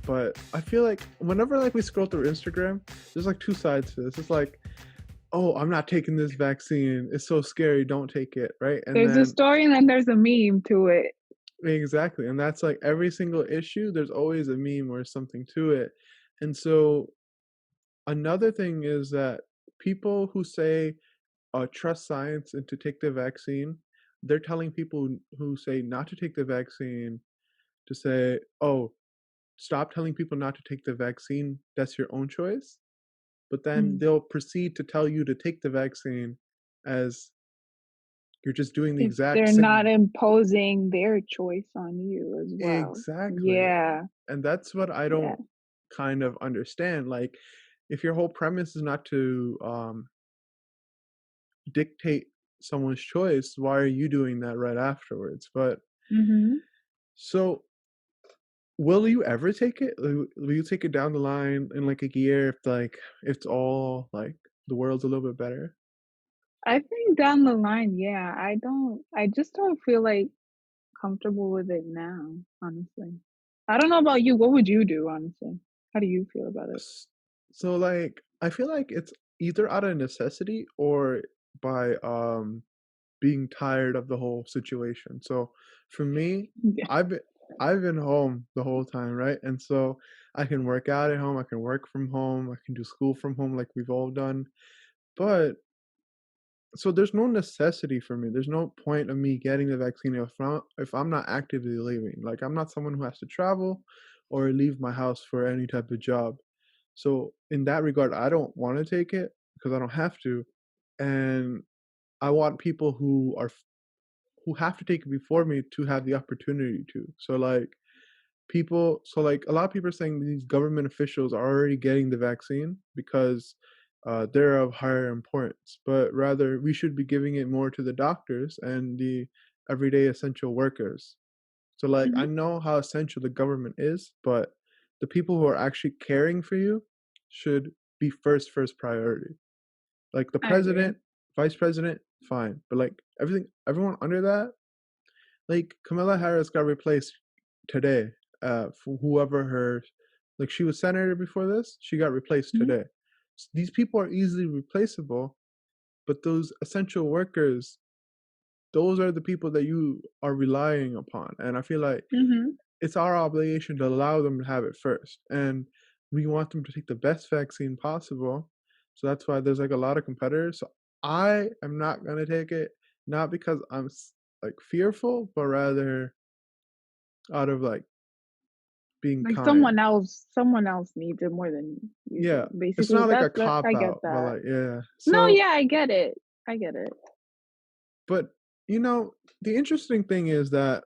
But I feel like whenever like we scroll through Instagram, there's like two sides to this. It's like, oh, I'm not taking this vaccine. It's so scary. Don't take it, right? And There's a then story and then there's a meme to it. exactly, and that's like every single issue. There's always a meme or something to it. And so another thing is that people who say trust science and to take the vaccine, they're telling people who say not to take the vaccine to say, oh, stop telling people not to take the vaccine. That's your own choice. But then they'll proceed to tell you to take the vaccine as you're just doing the If exact they're not same. imposing their choice on you as well. Exactly. Yeah. And that's what I Yeah. don't kind of understand. Like, if your whole premise is not to dictate someone's choice, why are you doing that right afterwards? But Mm-hmm. so will you ever take it? Will you take it down the line in like a year if like it's all like the world's a little bit better? I think down the line, yeah. I just don't feel like comfortable with it now, honestly. I don't know about you. What would you do, honestly? How do you feel about it? So like I feel like it's either out of necessity or by being tired of the whole situation. So for me, Yeah. I've been I've been home the whole time, right? And so I can work out at home, I can work from home, I can do school from home like we've all done. But so there's no necessity for me. There's no point of me getting the vaccine if I'm not actively leaving. Like I'm not someone who has to travel or leave my house for any type of job. So in that regard, I don't want to take it because I don't have to, and I want people who have to take it before me to have the opportunity to. So like a lot of people are saying these government officials are already getting the vaccine because they're of higher importance, but rather we should be giving it more to the doctors and the everyday essential workers. So like I Hmm. know how essential the government is, but the people who are actually caring for you should be first priority. Like the I agree. president, vice president, fine, but like everyone under that, like Kamala Harris got replaced today. For whoever her, like she was senator before this, she got replaced Hmm. today. So these people are easily replaceable, but those essential workers, those are the people that you are relying upon, and I feel like Hmm. it's our obligation to allow them to have it first, and we want them to take the best vaccine possible. So that's why there's like a lot of competitors. So I am not gonna take it, not because I'm like fearful, but rather out of like being Like kind. someone else needs it more than you Yeah, do. it's Basically, not like a that cop I get out, but that. like yeah. No, So, yeah, I get it. I get it. but the interesting thing is that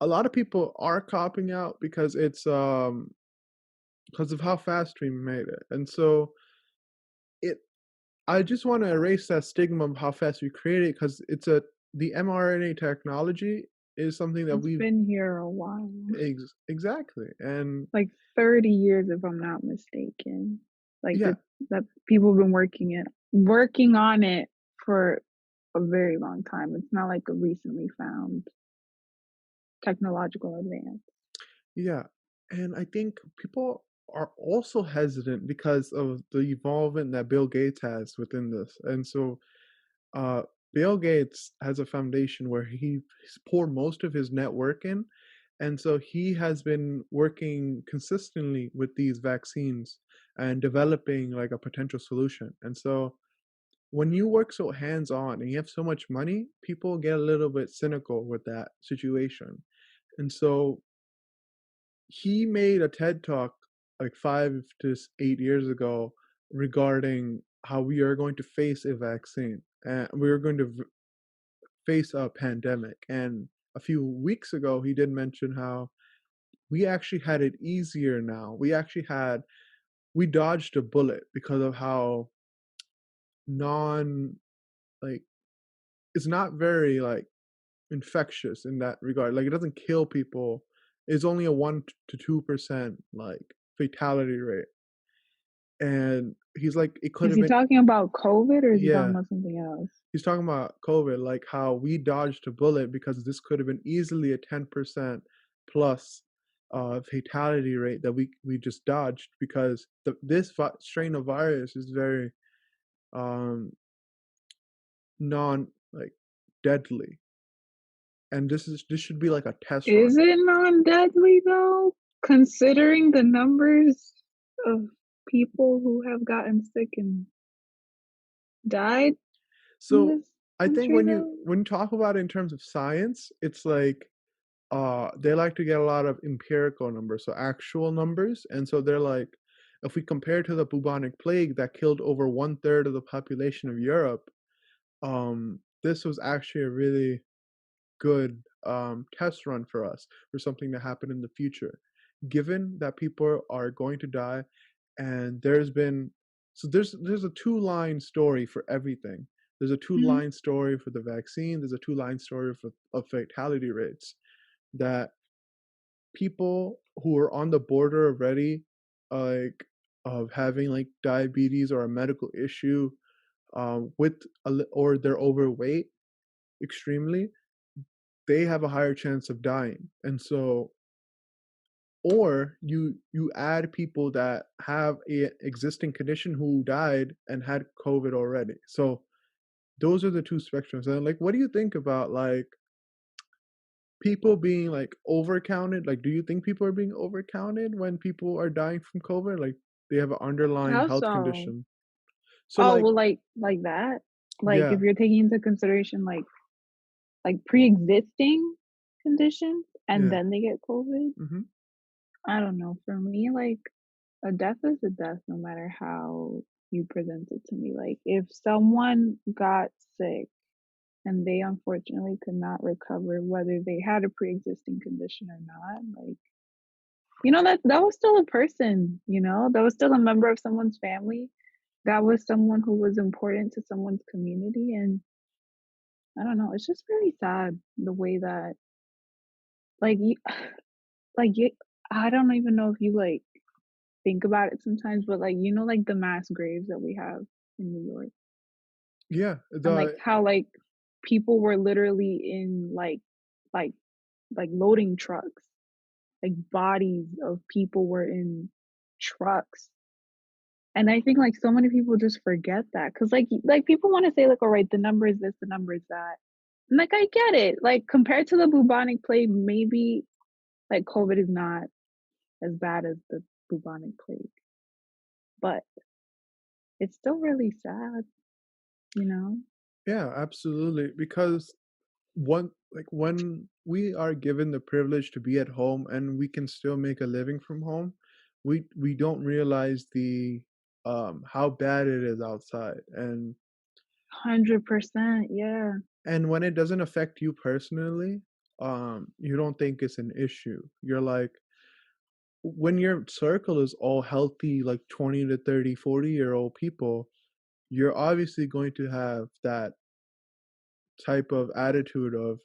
a lot of people are copping out because of how fast we made it, and so it. I just want to erase that stigma of how fast we created it because the mRNA technology is something that It's we've been here a while. exactly, and Like 30 years if I'm not mistaken. Like yeah, that people have been working on it for a very long time. It's not like a recently found technological advance. yeah, and I think people are also hesitant because of the involvement that Bill Gates has within this. And so uh Bill Gates has a foundation where he's poured most of his net work in. And so he has been working consistently with these vaccines and developing like a potential solution. And so when you work so hands on and you have so much money, people get a little bit cynical with that situation. And so he made a TED talk like 5 to 8 years ago regarding how we are going to face a vaccine and we are going to face a pandemic. And a few weeks ago, he did mention how we actually had it easier now. We dodged a bullet because of how non, like, it's not very, like, infectious in that regard. Like, it doesn't kill people. It's only a 1 to 2%, like, fatality rate. And he's like, it could Is have he been, talking about COVID or is he talking yeah. about something else? He's talking about COVID, like how we dodged a bullet because this could have been easily a 10% plus fatality rate that we just dodged because this strain of virus is very um, non like deadly, and this should be like a test run. Is it non-deadly though? Considering the numbers of people who have gotten sick and died in So this I think country though? when you talk about it in terms of science, it's like they like to get a lot of empirical numbers, so actual numbers, and so they're like, if we compare to the bubonic plague that killed over one third of the population of Europe, this was actually a really good test run for us for something to happen in the future. Given that people are going to die, and there's a two-line story for everything. There's a Mhm. two-line story for the vaccine. There's a two-line story for of fatality rates that people who are on the border already, like of having like diabetes or a medical issue, with or they're overweight extremely, they have a higher chance of dying. And so, or you add people that have a existing condition who died and had COVID already. So those are the two spectrums. And like, what do you think about like people being like overcounted? Like, do you think people are being overcounted when people are dying from COVID? Like, they have an underlying How health so? condition. So Oh, like, well, like that? Like, yeah, if you're taking into consideration, like, pre-existing conditions and yeah, then they get COVID? hmm, I don't know. For me, like, a death is a death no matter how you present it to me. Like, if someone got sick and they unfortunately could not recover, whether they had a pre-existing condition or not, like, that was still a person, that was still a member of someone's family. That was someone who was important to someone's community. And I don't know, it's just really sad the way that, like, like you, I don't even know if you like think about it sometimes, but like, like the mass graves that we have in New York, yeah. and like The how like people were literally in like loading trucks, like bodies of people were in trucks. And I think like so many people just forget that because like people want to say like, all right, the number is this, the number is that. And like I get it. Like compared to the bubonic plague, maybe like COVID is not as bad as the bubonic plague, but it's still really sad, you know? yeah, absolutely. Because one like when we are given the privilege to be at home and we can still make a living from home, we don't realize the how bad it is outside. 100%. Yeah. And when it doesn't affect you personally, you don't think it's an issue. You're like, when your circle is all healthy, like 20 to 30, 40-year-old people, you're obviously going to have that type of attitude of,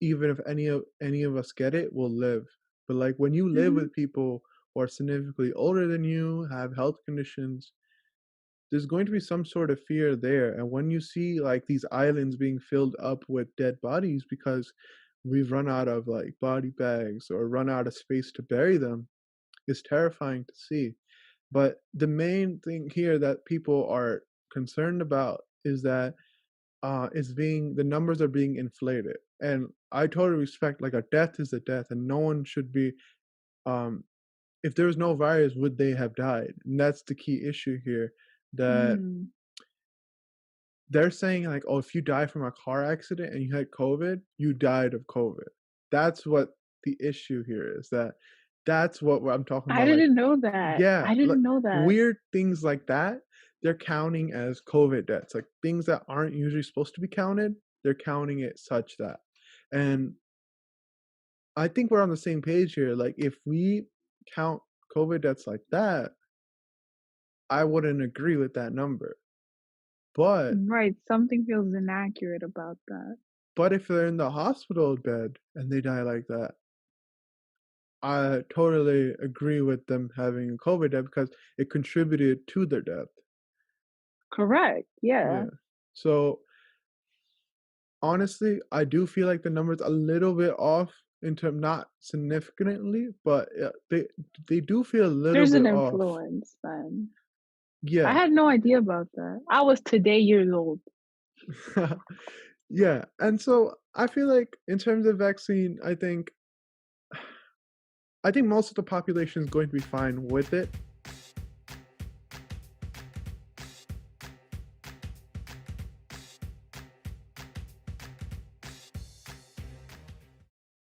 even if any of us get it, we'll live. But like when you live Hmm. with people who are significantly older than you, have health conditions, there's going to be some sort of fear there. And when you see like these islands being filled up with dead bodies because we've run out of like body bags or run out of space to bury them, it's terrifying to see. But the main thing here that people are concerned about is that is being the numbers are being inflated. And I totally respect, like, a death is a death, and no one should be. Um, if there was no virus, would they have died? And that's the key issue here. That Mm. they're saying like, oh, if you die from a car accident and you had COVID, you died of COVID. That's what the issue here is. That's what I'm talking I about. Like, didn't know that. yeah, I like didn't know that. weird things like that, they're counting as COVID deaths. Like things that aren't usually supposed to be counted, they're counting it such that. And I think we're on the same page here. Like if we count COVID deaths like that, I wouldn't agree with that number. But Right. Something feels inaccurate about that. if they're in the hospital bed and they die like that, I totally agree with them having a COVID death because it contributed to their death. Correct. Yeah. Yeah. So honestly, I do feel like the number's a little bit off. in term not significantly, but, they do feel a little There's bit an off. influence then. I Yeah. had no idea about that. I was today years old. Yeah, and so I feel like in terms of vaccine, I think most of the population is going to be fine with it.